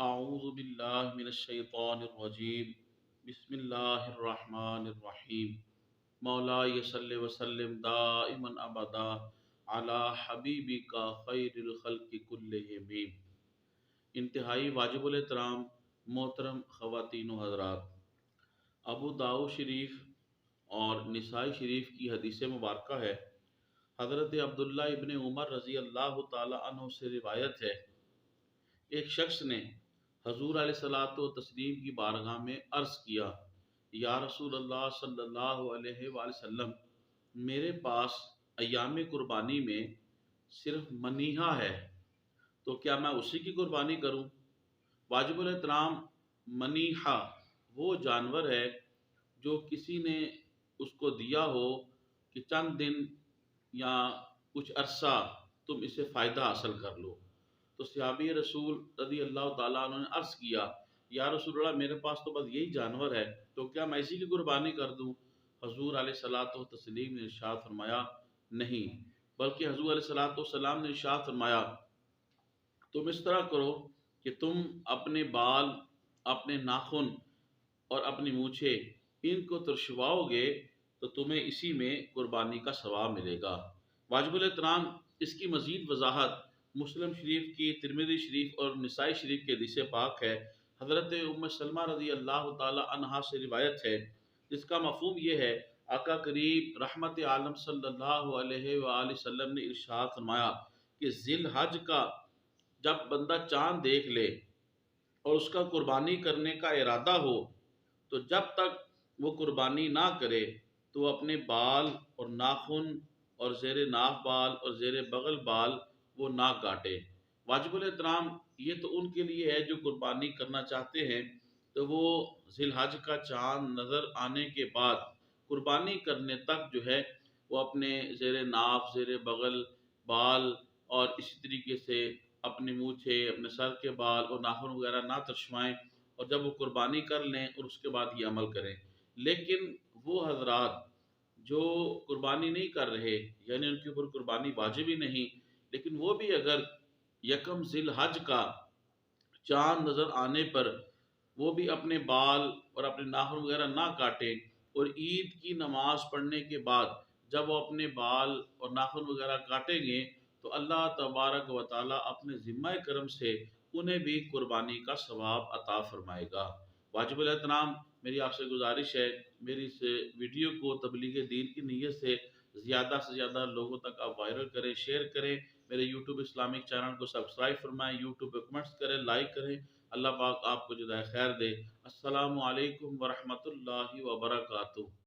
اعوذ باللہ من الشیطان الرجیم بسم اللہ الرحمن الرحیم مولا صلی وسلم دائما ابدا علی حبیبک خیر الخلق کلہم۔ انتہائی واجب الاحترام محترم خواتین و حضرات، ابو داؤد شریف اور نسائی شریف کی حدیث مبارکہ ہے۔ حضرت عبداللہ ابن عمر رضی اللہ تعالی عنہ سے روایت ہے، ایک شخص نے حضور علیہ الصلوۃ والتسلیم کی بارگاہ میں عرض کیا، یا رسول اللہ صلی اللہ علیہ وآلہ وسلم، میرے پاس ایام قربانی میں صرف منیحہ ہے، تو کیا میں اسی کی قربانی کروں؟ واجب الاحترام منیحہ وہ جانور ہے جو کسی نے اس کو دیا ہو کہ چند دن یا کچھ عرصہ تم اسے فائدہ حاصل کر لو۔ تو صحابی رسول رضی اللہ تعالیٰ عنہ نے عرض کیا، یا رسول اللہ میرے پاس تو بس یہی جانور ہے، تو کیا میں اسی کی قربانی کر دوں؟ حضور علیہ الصلوۃ والتسلیم نے ارشاد فرمایا، نہیں، بلکہ حضور علیہ الصلوۃ والسلام نے ارشاد فرمایا، تم اس طرح کرو کہ تم اپنے بال، اپنے ناخن اور اپنی مونچھیں ان کو ترشواؤ گے تو تمہیں اسی میں قربانی کا ثواب ملے گا۔ واجب الاحترام اس کی مزید وضاحت مسلم شریف کی، ترمذی شریف اور نسائی شریف کے حدیث پاک ہے۔ حضرت ام سلمہ رضی اللہ تعالی عنہا سے روایت ہے، جس کا مفہوم یہ ہے، آقا کریم رحمت عالم صلی اللہ علیہ وآلہ وسلم نے ارشاد فرمایا کہ ذی الحج کا جب بندہ چاند دیکھ لے اور اس کا قربانی کرنے کا ارادہ ہو، تو جب تک وہ قربانی نہ کرے تو اپنے بال اور ناخن اور زیر ناف بال اور زیر بغل بال وہ نہ کاٹے۔ واجب الاحترام یہ تو ان کے لیے ہے جو قربانی کرنا چاہتے ہیں، تو وہ ذی الحج کا چاند نظر آنے کے بعد قربانی کرنے تک جو ہے وہ اپنے زیر ناف، زیر بغل بال اور اسی طریقے سے اپنی مونچھیں، اپنے سر کے بال اور ناخن وغیرہ نہ ترشوائیں، اور جب وہ قربانی کر لیں اور اس کے بعد یہ عمل کریں۔ لیکن وہ حضرات جو قربانی نہیں کر رہے، یعنی ان کے اوپر قربانی واجب ہی نہیں، لیکن وہ بھی اگر یکم ذی الحج کا چاند نظر آنے پر وہ بھی اپنے بال اور اپنے ناخن وغیرہ نہ کاٹیں، اور عید کی نماز پڑھنے کے بعد جب وہ اپنے بال اور ناخن وغیرہ کاٹیں گے تو اللہ تبارک و تعالیٰ اپنے ذمہ کرم سے انہیں بھی قربانی کا ثواب عطا فرمائے گا۔ واجب الاحترام میری آپ سے گزارش ہے، میری اس ویڈیو کو تبلیغ دین کی نیت سے زیادہ لوگوں تک آپ وائرل کریں، شیئر کریں، میرے یوٹیوب اسلامک چینل کو سبسکرائب فرمائیں، یوٹیوب پہ کمنٹس کریں، لائک کریں۔ اللہ پاک آپ کو جزائے خیر دے۔ السلام علیکم ورحمۃ اللہ وبرکاتہ۔